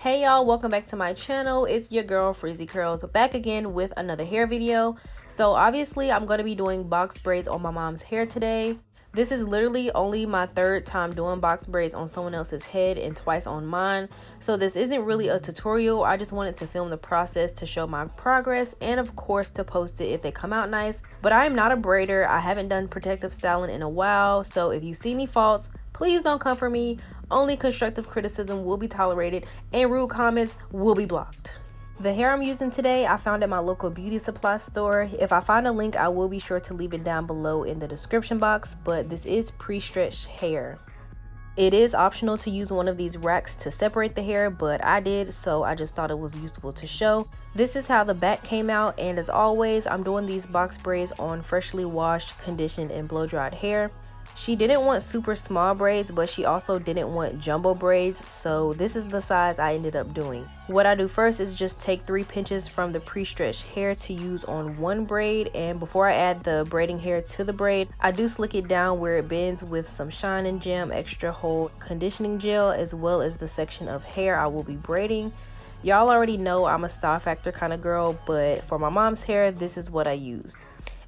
Hey y'all, welcome back to my channel. It's your girl Frizzeecurlz back again with another hair video. So obviously I'm going to be doing box braids on my mom's hair today. This is literally only my third time doing box braids on someone else's head and twice on mine. So this isn't really a tutorial. I just wanted to film the process to show my progress and of course to post it if they come out nice. But I am not a braider. I haven't done protective styling in a while. So if you see any faults, please don't come for me. Only constructive criticism will be tolerated and rude comments will be blocked. The hair I'm using today, I found at my local beauty supply store. If I find a link, I will be sure to leave it down below in the description box, but this is pre-stretched hair. It is optional to use one of these racks to separate the hair, but I did, so I just thought it was useful to show. This is how the back came out, and as always, I'm doing these box braids on freshly washed, conditioned, and blow-dried hair. She didn't want super small braids, but she also didn't want jumbo braids, so this is the size I ended up doing. What I do first is just take 3 pinches from the pre-stretched hair to use on one braid, and before I add the braiding hair to the braid, I do slick it down where it bends with some Shine Gem Extra Hold conditioning gel, as well as the section of hair I will be braiding. Y'all already know I'm a style factor kind of girl, but for my mom's hair, this is what I used.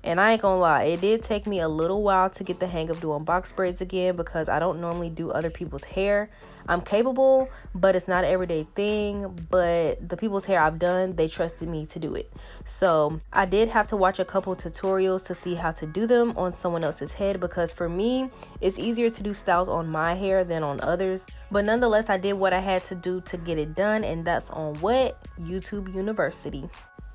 And I ain't gonna lie, it did take me a little while to get the hang of doing box braids again because I don't normally do other people's hair. I'm capable, but it's not an everyday thing. But the people's hair I've done, they trusted me to do it. So I did have to watch a couple tutorials to see how to do them on someone else's head because for me, it's easier to do styles on my hair than on others. But nonetheless, I did what I had to do to get it done, and that's on what? YouTube University.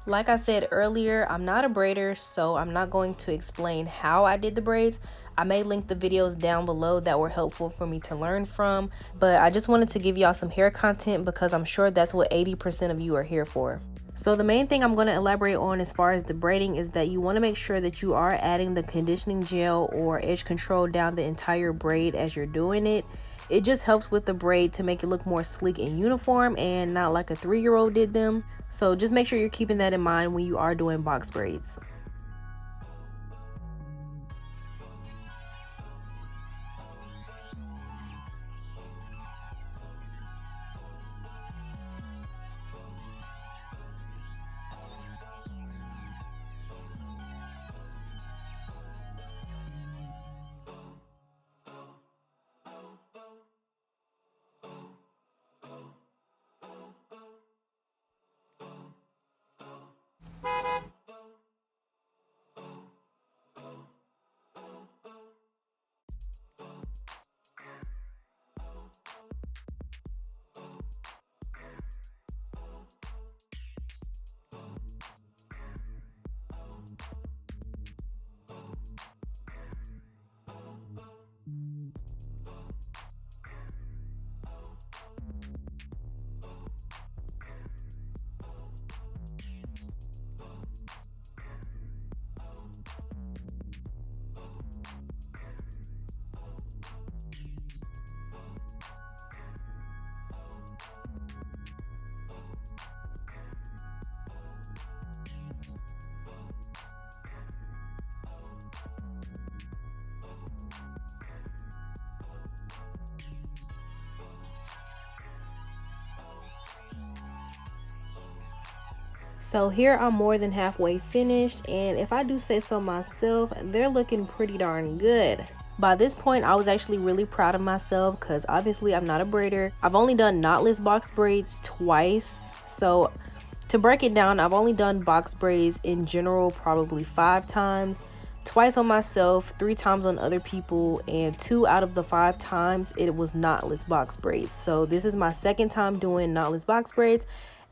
Like I said earlier, I'm not a braider, so I'm not going to explain how I did the braids. I may link the videos down below that were helpful for me to learn from, but I just wanted to give y'all some hair content because I'm sure that's what 80% of you are here for. So the main thing I'm going to elaborate on as far as the braiding is that you want to make sure that you are adding the conditioning gel or edge control down the entire braid as you're doing it. It just helps with the braid to make it look more sleek and uniform and not like a 3-year-old did them. So just make sure you're keeping that in mind when you are doing box braids. So here I'm more than halfway finished, and if I do say so myself, they're looking pretty darn good. By this point, I was actually really proud of myself because obviously I'm not a braider. I've only done knotless box braids twice. So to break it down, I've only done box braids in general probably 5 times. Twice on myself, 3 times on other people, and 2 out of the 5 times it was knotless box braids. So this is my second time doing knotless box braids,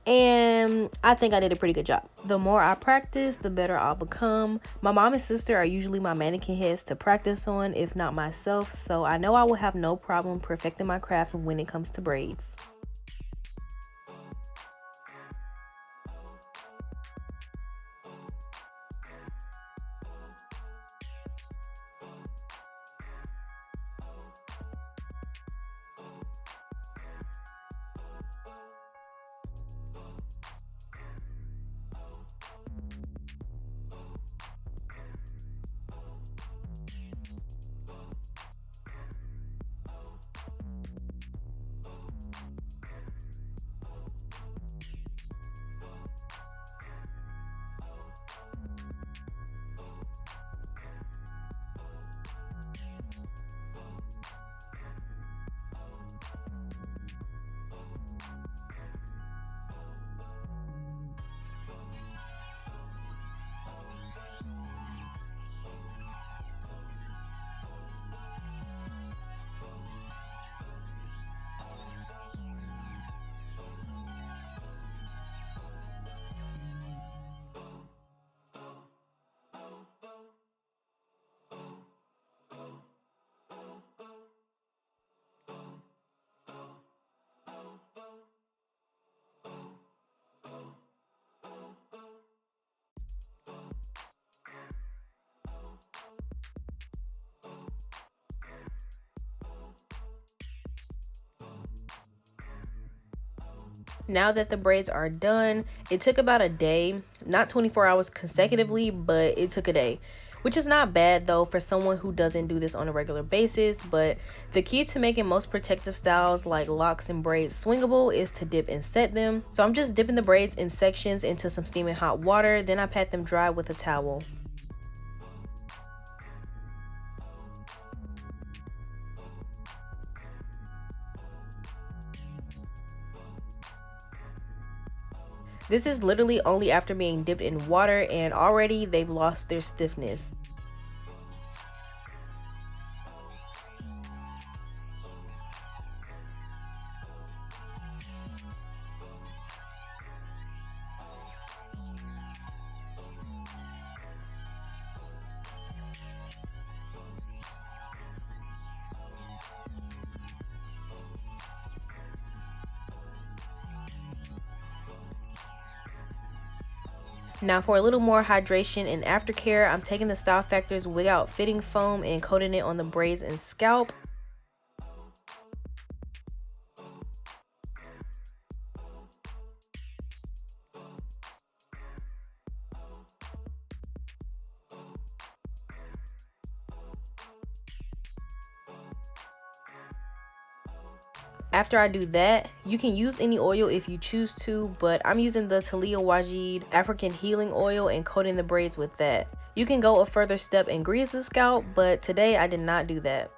and I think I did a pretty good job. The more I practice, the better I'll become. My mom and sister are usually my mannequin heads to practice on, if not myself, so I know I will have no problem perfecting my craft when it comes to braids. Now that the braids are done, it took about a day, not 24 hours consecutively, but it took a day, which is not bad though for someone who doesn't do this on a regular basis. But the key to making most protective styles like locks and braids swingable is to dip and set them. So I'm just dipping the braids in sections into some steaming hot water, then I pat them dry with a towel. This is literally only after being dipped in water, and already they've lost their stiffness. Now for a little more hydration and aftercare, I'm taking the Style Factor's Wig Out Fitting Foam and coating it on the braids and scalp. After I do that, you can use any oil if you choose to, but I'm using the Talia Wajid African Healing Oil and coating the braids with that. You can go a further step and grease the scalp, but today I did not do that.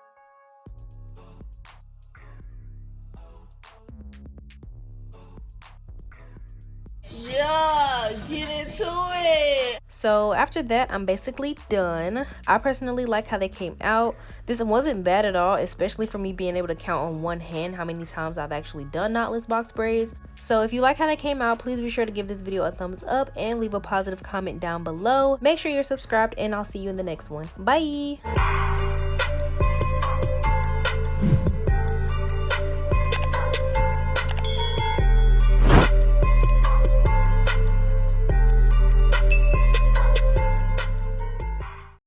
Yeah, get into it. So after that, I'm basically done. I personally like how they came out. This wasn't bad at all, especially for me being able to count on one hand how many times I've actually done knotless box braids. So if you like how they came out, please be sure to give this video a thumbs up and leave a positive comment down below. Make sure you're subscribed, and I'll see you in the next one. Bye!